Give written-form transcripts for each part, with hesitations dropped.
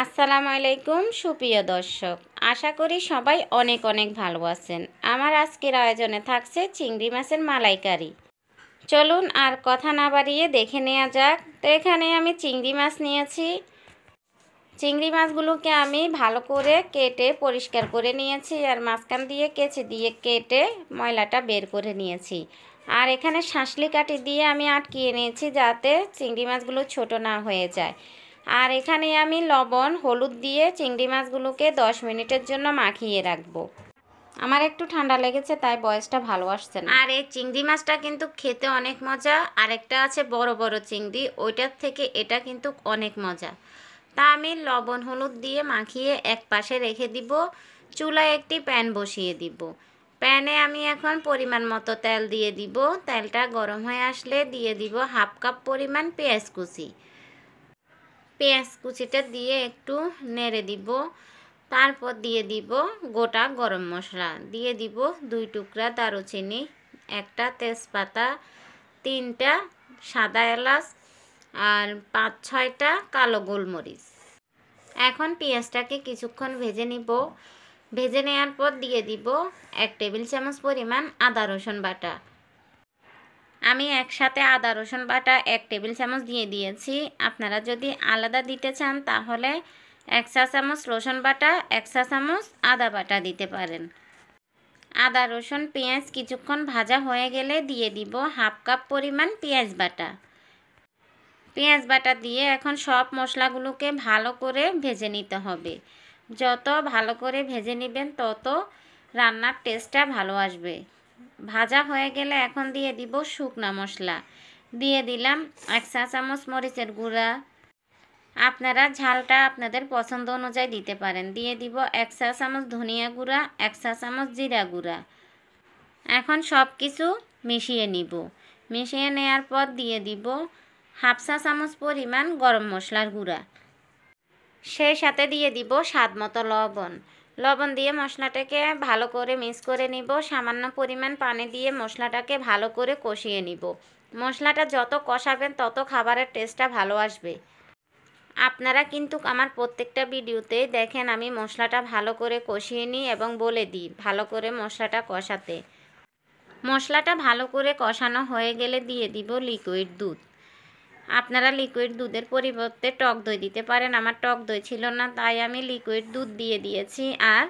আসসালামু আলাইকুম সুপ্রিয় দর্শক, আশা করি সবাই অনেক অনেক ভালো আছেন। আমার আজকের আয়োজনে থাকছে চিংড়ি মাছের মালাইকারি। চলুন আর কথা না বাড়িয়ে দেখে নেওয়া যাক। তো এখানে আমি চিংড়ি মাছ নিয়েছি। চিংড়ি মাছগুলোকে আমি ভালো করে কেটে পরিষ্কার করে নিয়েছি, আর মাঝখান দিয়ে কেচি দিয়ে কেটে ময়লাটা বের করে নিয়েছি। আর এখানে শাঁসলি কাঠি দিয়ে আমি আটকিয়ে নিয়েছি যাতে চিংড়ি মাছগুলো ছোট না হয়ে যায়। আর এখানে আমি লবণ হলুদ দিয়ে চিংড়ি মাছগুলোকে 10 মিনিটের জন্য মাখিয়ে রাখবো। আমার একটু ঠান্ডা লেগেছে তাই বয়সটা ভালো আসছে না। আর এই চিংড়ি মাছটা কিন্তু খেতে অনেক মজা। আরেকটা আছে বড় বড় চিংড়ি, ওইটার থেকে এটা কিন্তু অনেক মজা। তা আমি লবণ হলুদ দিয়ে মাখিয়ে এক পাশে রেখে দিব। চুলায় একটি প্যান বসিয়ে দিব। প্যানে আমি এখন পরিমাণ মতো তেল দিয়ে দিব। তেলটা গরম হয়ে আসলে দিয়ে দিব হাফ কাপ পরিমাণ পেঁয়াজ কুচি। পেঁয়াজ কুচিটা দিয়ে একটু নেড়ে দিব। তারপর দিয়ে দিব গোটা গরম মশলা, দিয়ে দিব 2 টুকরা দারুচিনি, একটা তেজপাতা, 3টা সাদা এলাচ আর 5-6টা কালো গোলমরিচ। এখন পেঁয়াজটাকে কিছুক্ষণ ভেজে নিব। ভেজে নেওয়ার পর দিয়ে দিব 1 টেবিল চামচ পরিমাণ আদা রসুন বাটা। আমি একসাথে আদা রসুন বাটা 1 টেবিল চামচ দিয়ে দিয়েছি। আপনারা যদি আলাদা দিতে চান তাহলে 1 চা চামচ রসুন বাটা 1 চা চামচ আদা বাটা দিতে পারেন। আদা রসুন পেঁয়াজ কিছুক্ষণ ভাজা হয়ে গেলে দিয়ে দিব হাফ কাপ পরিমাণ পেঁয়াজ বাটা। পেঁয়াজ বাটা দিয়ে এখন সব মশলাগুলোকে ভালো করে ভেজে নিতে হবে। যত ভালো করে ভেজে নেবেন তত রান্নার টেস্টটা ভালো আসবে। ভাজা হয়ে গেলে এখন দিয়ে দিব শুকনা মশলা। দিয়ে দিলাম 1 চা চামচ মরিচের গুঁড়া। আপনারা ঝালটা আপনাদের পছন্দ অনুযায়ী দিতে পারেন। দিয়ে দিব 1 চা চামচ ধনিয়া গুঁড়া, 1 চা চামচ জিরা গুঁড়া। এখন সব কিছু মিশিয়ে নিব। মিশিয়ে নেওয়ার পর দিয়ে দিব হাফ চা চামচ পরিমাণ গরম মশলার গুঁড়া। সেই সাথে দিয়ে দিব স্বাদ মতো লবণ। লবণ দিয়ে মশলাটাকে ভালো করে মিক্স করে নিব। সামান্য পরিমাণ পানি দিয়ে মশলাটাকে ভালো করে কষিয়ে নিব। মশলাটা যত কষাবেন তত খাবারের টেস্টটা ভালো আসবে। আপনারা কিন্তু আমার প্রত্যেকটা ভিডিওতে দেখেন আমি মশলাটা ভালো করে কষিয়ে নিই এবং বলে দিই ভালো করে মশলাটা কষাতে। মশলাটা ভালো করে কষানো হয়ে গেলে দিয়ে দিব লিকুইড দুধ। আপনারা লিকুইড দুধের পরিবর্তে টক দই দিতে পারেন। আমার টক দই ছিল না তাই আমি লিকুইড দুধ দিয়ে দিয়েছি আর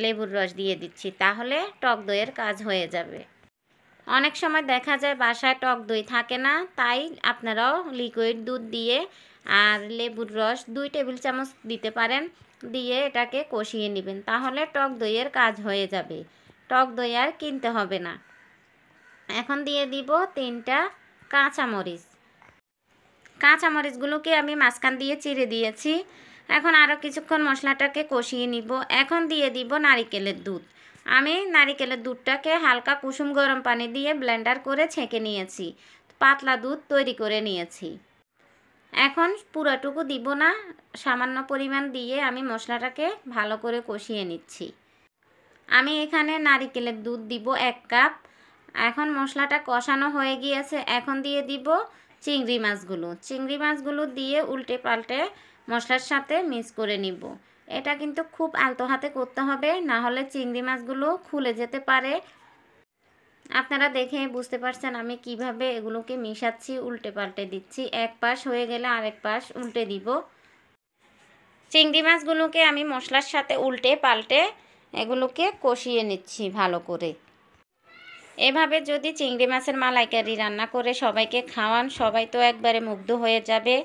লেবুর রস দিয়ে দিচ্ছি, তাহলে টক দইয়ের কাজ হয়ে যাবে। অনেক সময় দেখা যায় বাসায় টক দই থাকে না, তাই আপনারাও লিকুইড দুধ দিয়ে আর লেবুর রস 2 টেবিল চামচ দিতে পারেন। দিয়ে এটাকে কষিয়ে নেবেন, তাহলে টক দইয়ের কাজ হয়ে যাবে। টক দই আর কিনতে হবে না। এখন দিয়ে দিব 3টা কাঁচামরিচ। কাঁচামরিচগুলোকে আমি মাঝখান দিয়ে চিড়ে দিয়েছি। এখন আরও কিছুক্ষণ মশলাটাকে কষিয়ে নিব। এখন দিয়ে দিব নারিকেলের দুধ। আমি নারিকেলের দুধটাকে হালকা কুসুম গরম পানি দিয়ে ব্লেন্ডার করে ছেঁকে নিয়েছি। পাতলা দুধ তৈরি করে নিয়েছি। এখন পুরোটুকু দিব না, সামান্য পরিমাণ দিয়ে আমি মশলাটাকে ভালো করে কষিয়ে নিচ্ছি। আমি এখানে নারিকেলের দুধ দিব 1 কাপ। এখন মশলাটা কষানো হয়ে গিয়েছে। এখন দিয়ে দিব চিংড়ি মাছগুলো। চিংড়ি মাছগুলো দিয়ে উল্টে পাল্টে মশলার সাথে মিক্স করে নিব। এটা কিন্তু খুব আলতো হাতে করতে হবে, না হলে চিংড়ি মাছগুলো খুলে যেতে পারে। আপনারা দেখে বুঝতে পারছেন আমি কিভাবে এগুলোকে মিশাচ্ছি, উল্টে পাল্টে দিচ্ছি। এক পাশ হয়ে গেলে আরেক পাশ উল্টে দিব। চিংড়ি মাছগুলোকে আমি মশলার সাথে উল্টে পাল্টে এগুলোকে কষিয়ে নিচ্ছি ভালো করে। এভাবে যদি চিংড়ি মাছের মালাইকারি রান্না করে সবাইকে খাওয়ান, সবাই তো একবারে মুগ্ধ হয়ে যাবে।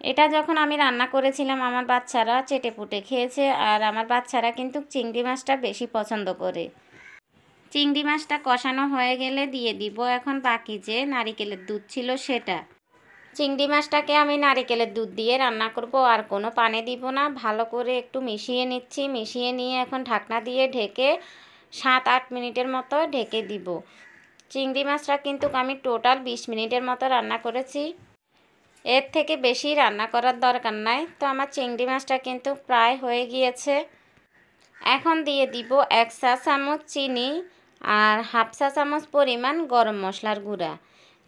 এটা যখন আমি রান্না করেছিলাম আমার বাচ্চারা চেটেপুটে খেয়েছে, আর আমার বাচ্চারা কিন্তু চিংড়ি মাছটা বেশি পছন্দ করে। চিংড়ি মাছটা কষানো হয়ে গেলে দিয়ে দিব এখন বাকি যে নারিকেলের দুধ ছিল সেটা। চিংড়ি মাছটাকে আমি নারিকেলের দুধ দিয়ে রান্না করব, আর কোনো পানি দিব না। ভালো করে একটু মিশিয়ে নিচ্ছি। মিশিয়ে নিয়ে এখন ঢাকনা দিয়ে ঢেকে 7-8 মিনিটের মতো ঢেকে দিব। চিংড়ি মাছটা কিন্তু আমি টোটাল 20 মিনিটের মতো রান্না করেছি। এর থেকে বেশি রান্না করার দরকার নাই। তো আমার চিংড়ি মাছটা কিন্তু প্রায় হয়ে গিয়েছে। এখন দিয়ে দিব 1 চা চামচ চিনি আর হাফ চা চামচ পরিমাণ গরম মশলার গুঁড়া।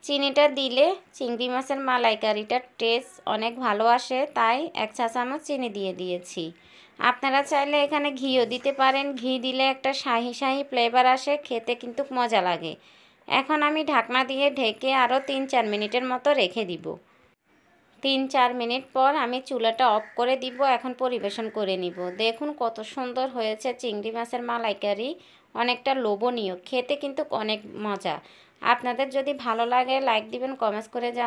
চিনিটা দিলে চিংড়ি মাছের মালাইকারিটার টেস্ট অনেক ভালো আসে, তাই 1 চা চামচ চিনি দিয়ে দিয়েছি। আপনারা চাইলে এখানে ঘিও দিতে পারেন, ঘি দিলে একটা শাহি শাহি ফ্লেভার আসে, খেতে কিন্তু মজা লাগে। এখন আমি ঢাকনা দিয়ে ঢেকে আরও 3-4 মিনিটের মতো রেখে দিব। 3-4 মিনিট পর আমি চুলাটা অফ করে দিব। এখন পরিবেশন করে নিব। দেখুন কত সুন্দর হয়েছে চিংড়ি মাছের মালাইকারি, অনেকটা লোভনীয়, খেতে কিন্তু অনেক মজা। আপনাদের যদি ভালো লাগে লাইক দিবেন, কমেন্টস করে জানাবেন।